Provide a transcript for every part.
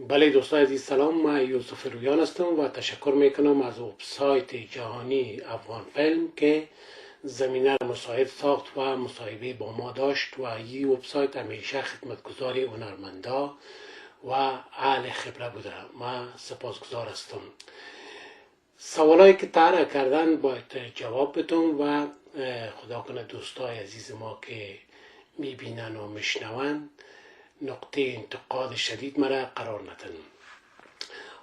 بله دوستان عزیز، سلام. من یوسف رویان هستم و تشکر میکنم از وبسایت جهانی افغان فیلم که زمینه را مساعد ساخت و مصاحبه با ما داشت و این وبسایت همیشه خدمتگزار هنرمندا و اهل خبره بوده. من سپاسگزار هستم. سوالایی که طرح کردن باید جواب بدم و خدا کنه دوستای عزیز ما که میبینن و میشنون نقطه انتقاد شدید مرا قرار ندن.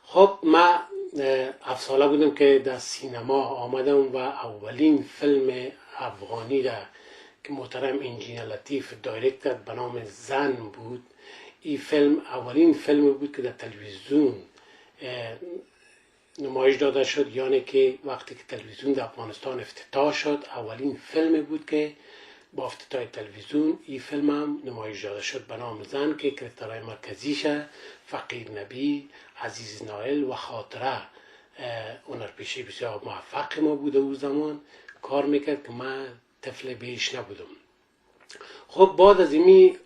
خب من 7 ساله بودم که در سینما آمدم و اولین فیلم افغانی را که محترم انجینیر لطیف دایرکت کرد به نام زن بود. این فیلم اولین فیلم بود که در تلویزیون نمایش داده شد، یعنی که وقتی که تلویزیون در افغانستان افتتاح شد اولین فیلم بود که با افتتاح تلویزیون این فیلم هم نمایش داده شد به نام زن که کرکترهای مرکزیش فقیر نبی، عزیز نایل و خاطره هنرپیشه بسیار موفق ما بوده او زمان کار میکرد که من طفل بیش نبودم. خب بعد از اینی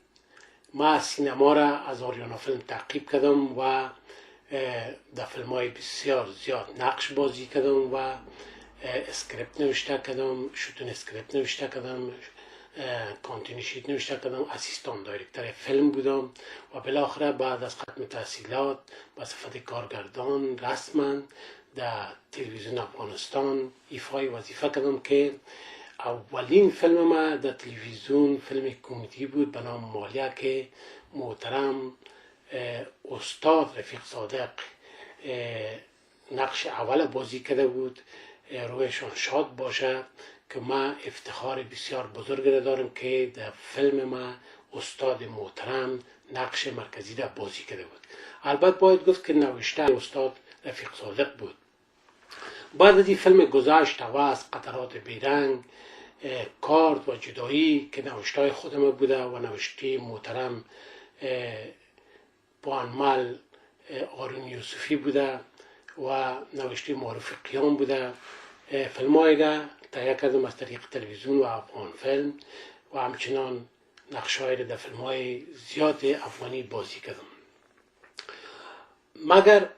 ما سینما را از آریانا فیلم تعقیب کردم و در فیلم های بسیار زیاد نقش بازی کردم و اسکریپت نوشته کردم، شوتون اسکریپت نوشته کردم، کانتینی شیت نوشته کردم، اسیستان دایرکتر فیلم بودم و بالاخره بعد از ختم تحصیلات به صفت کارگردان رسما در تلویزیون افغانستان ایفای وظیفه کردم که اولین فیلم ما در تلویزیون فیلم کمدی بود به نام مالیه که محترم استاد رفیق صادق نقش اول بازی کرده بود. رویشان شاد باشه که من افتخار بسیار بزرگ دارم که در فیلم ما استاد محترم نقش مرکزی را بازی کرده بود. البته باید گفت که نوشته استاد رفیق صادق بود. بعد از این فیلم گذشت حواس، قطرات بیرنگ، کارد و جدایی که نوشته خودم بوده و نوشته محترم بانمال آرون یوسفی بوده و نوشته معروف قیام بوده. فیلم هایی را تهیه کردم از طریق تلویزیون و افغان فیلم و همچنان نقش های را در فیلم های زیاد افغانی بازی کردم. مگر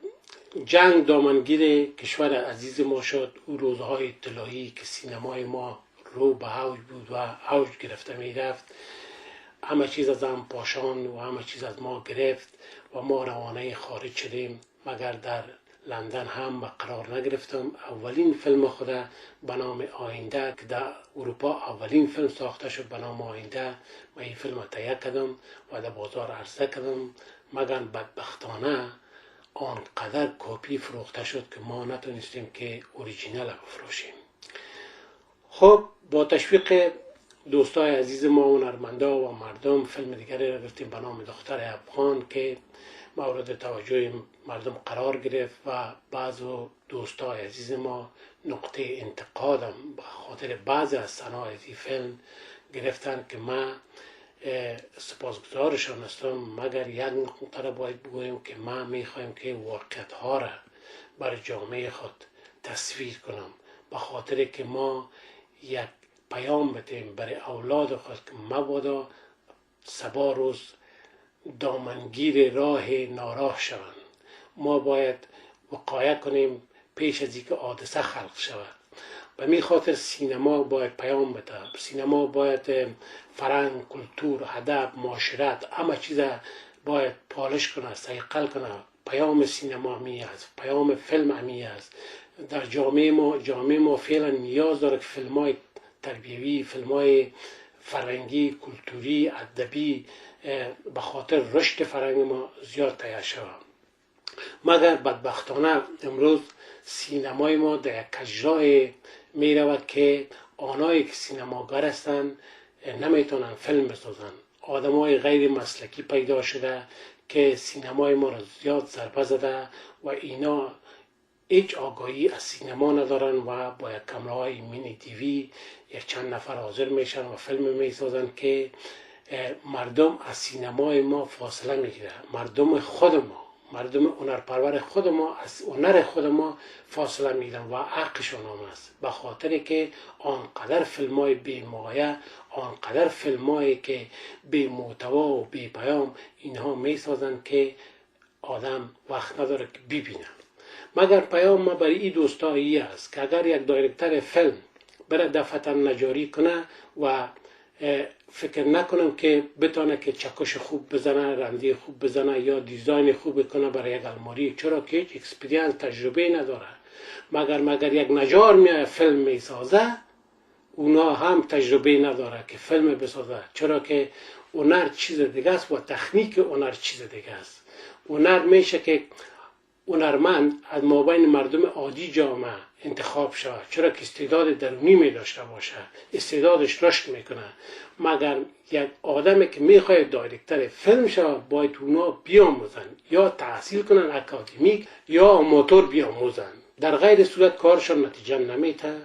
جنگ دامنگیر کشور عزیز ما شد، او روزهای اطلاعی که سینمای ما رو به اوج بود و اوج گرفته می رفت، همه چیز از هم پاشان و همه چیز از ما گرفت و ما روانه خارج شدیم. مگر در لندن هم قرار نگرفتم. اولین فیلم خود به نام آینده که در اروپا اولین فیلم ساخته شد به نام آینده، من این فیلم تهیه کردم و در بازار عرضه کردم. مگر بدبختانه آنقدر کپی فروخته شد که ما نتونستیم که اوریجینال بفروشیم. خب با تشویق دوستای عزیز ما هنرمندا و مردم فیلم دیگری را گرفتیم به نام دختر افغان که مورد توجه مردم قرار گرفت و بعض دوستای عزیز ما نقطه انتقادم به خاطر بعضی از صحنه‌های این فیلم گرفتن که من سپاسگزارشان هستم. مگر یک نقطه را باید بگویم که ما میخوایم که واقعیت‌ها را بر جامعه خود تصویر کنم به خاطر که ما یک پیام بدیم برای اولاد خود که مبادا صبا روز دامنگیر راه ناراه شوند. ما باید وقایه کنیم پیش از اینکه حادثه خلق شود. به می خاطر سینما باید پیام بده. سینما باید فرهنگ، کلتور، ادب، معاشرت همه چیز باید پالش کنه، صیقل کنه. پیام سینما می است، پیام فیلم می است. در جامعه ما فعلا نیاز داره که فیلم های تربیوی، فیلم های فرهنگی، کلتوری، ادبی به خاطر رشد فرهنگ ما زیاد تهیه شود. مگر بدبختانه امروز سینمای ما در یک کجرای می رود که آنهایی که سینماگر هستند نمیتونن فیلم بسازن. آدم های غیر مسلکی پیدا شده که سینمای ما را زیاد ضربه زده و اینا هیچ آگاهی از سینما ندارن و با یک کامراهای مینی تیوی یک چند نفر حاضر میشن و فیلم میسازن که مردم از سینمای ما فاصله میگیره. مردم خود ما، مردم هنرپرور خود ما از هنر خود ما فاصله میگیرن و حقشون هم است. به خاطر که آنقدر فیلم های بی مایه، آنقدر فیلم هایی که بی محتوا و بی پیام اینها میسازن که آدم وقت نداره که ببینه. مگر پیام ما برای این دوستایی است که اگر یک دایرکتر فیلم بره دفتر نجاری کنه و فکر نکنم که بتونه که چکش خوب بزنه، رنده خوب بزنه یا دیزاین خوب کنه برای یک الماری، چرا که هیچ اکسپریانس تجربه نداره. مگر یک نجار میاد فیلم میسازه، اونا هم تجربه نداره که فیلم بسازه، چرا که هنر چیز دیگه است و تکنیک هنر چیز دیگه است. هنر میشه که هنرمند از مابین مردم عادی جامعه انتخاب شود، چرا که استعداد درونی می داشته باشه، استعدادش رشد میکنه. مگر یک آدمی که میخواد دایرکتر فیلم شود باید اونا بیاموزن، یا تحصیل کنن اکادمیک یا آماتور بیاموزن، در غیر صورت کارشان نتیجه نمیده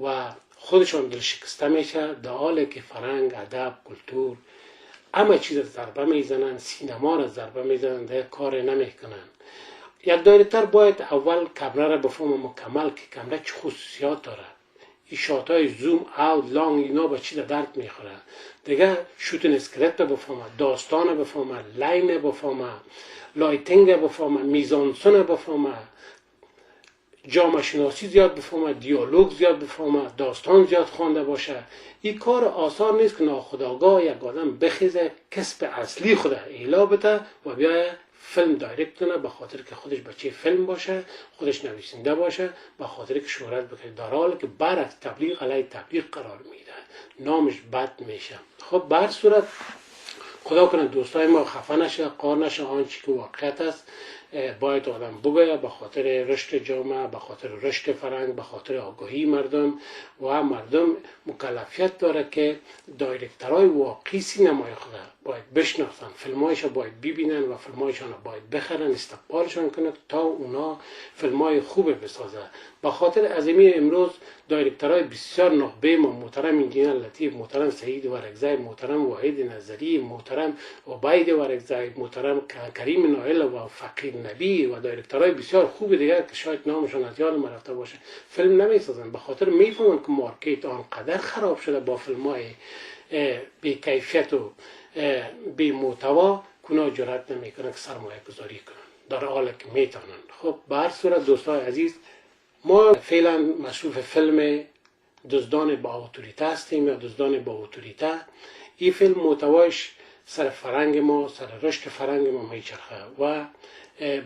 و خودشان دل شکسته میشه، در حالی که فرهنگ، ادب، کلتور همه چیز ضربه میزنن، سینما را ضربه میزنن، دیگه کار نمیکنن. یک دایرکتر باید اول کمره را بفهمه مکمل که کمره چه خصوصیات داره، این شات های زوم اوت لانگ اینا به چی درد میخوره، دیگه شوتینگ اسکریپت بفهمه، داستان بفهمه، لاین بفهمه، لایتینگ بفهمه، میزانسن بفهمه، جامعه شناسی زیاد بفهمه، دیالوگ زیاد بفهمه، داستان زیاد خوانده باشه. این کار آسان نیست که ناخودآگاه یک آدم بخیزه کسب اصلی خود ایلا بده و بیای فیلم دایرکت کنه، به خاطر که خودش بچه فیلم باشه، خودش نویسنده باشه، به خاطر که شهرت بکنه، در حالی که برعکس تبلیغ علیه تبلیغ قرار میده، نامش بد میشه. خب به هر صورت خدا کنه دوستای ما خفه نشه، قار نشه، آنچه که واقعیت است باید آدم بگویه، به خاطر رشد جامعه، به خاطر رشد فرهنگ، به خاطر آگاهی مردم و مردم مکلفیت داره که دایرکترهای واقعی سینمای خود باید بشناسن، فیلمایش باید ببینن و فیلمایشان باید بخرن، استقبالشان کنن تا اونا فیلمای خوب بسازه. به خاطر عظیمی امروز دایرکترهای بسیار نخبه ما، محترم انجینر لطیف، محترم سعید ورکزی، محترم واحد نظری، محترم عبید ورکزی، محترم کریم نایل و فقیر نبی و دایرکترهای بسیار خوب دیگر که شاید نامشون از یاد ما رفته باشه، فیلم نمیسازن، به خاطر میفهمن که مارکت آنقدر خراب شده با فیلمای بی کیفیت و بی محتوا که اونا جرئت نمیکنن که سرمایه گذاری کنن، در حالی که میتونن. خب به هر صورت دوستان عزیز، ما فعلا مصروف فیلم دزدان با اتوریته هستیم یا دزدان با اتوریته. این فیلم محتوایش سر فرهنگ ما، سر رشد فرهنگ ما میچرخه و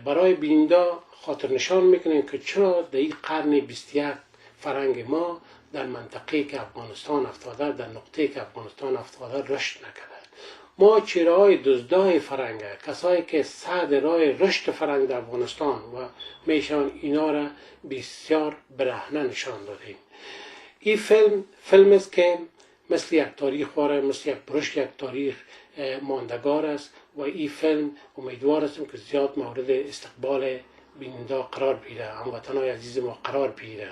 برای بیننده خاطر نشان میکنیم که چرا در این قرن 21 فرهنگ ما در منطقه که افغانستان افتاده، در نقطه که افغانستان افتاده رشد نکرده. ما چهره‌های دزدای فرهنگ، کسایی که سعد راه رشد فرهنگ در افغانستان و میشان اینا را بسیار برهنه نشان دادیم. این فیلم است که مثل یک تاریخ واره، مثل یک برش یک تاریخ ماندگار است و این فیلم امیدوار هستم که زیاد مورد استقبال بیننده قرار بگیره، هموطنان عزیز ما قرار بگیره.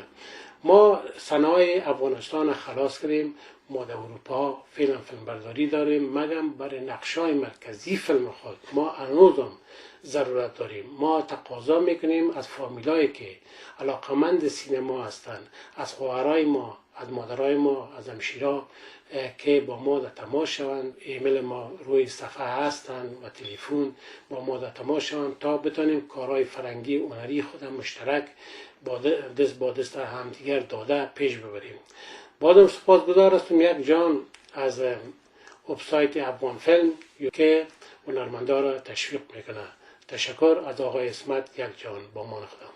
ما صنایع افغانستان خلاص کردیم، ما در اروپا فعلا فیلم برداری داریم، مگم برای نقشای مرکزی فیلم خود ما هنوزم ضرورت داریم. ما تقاضا میکنیم از فامیلایی که علاقمند سینما هستند، از خواهرای ما، از مادرای ما، از همشیرا که با ما در تماس شوند. ایمیل ما روی صفحه هستند و تلفن با ما در تماس شوند تا بتونیم کارهای فرهنگی هنری خود مشترک با دست همدیگر داده پیش ببریم. بازم سپاسگزار هستم یک جان از وبسایت افغان فیلم که هنرمندا را تشویق میکنه. تشکر از آقای اسمت یک جان، با مان خدا.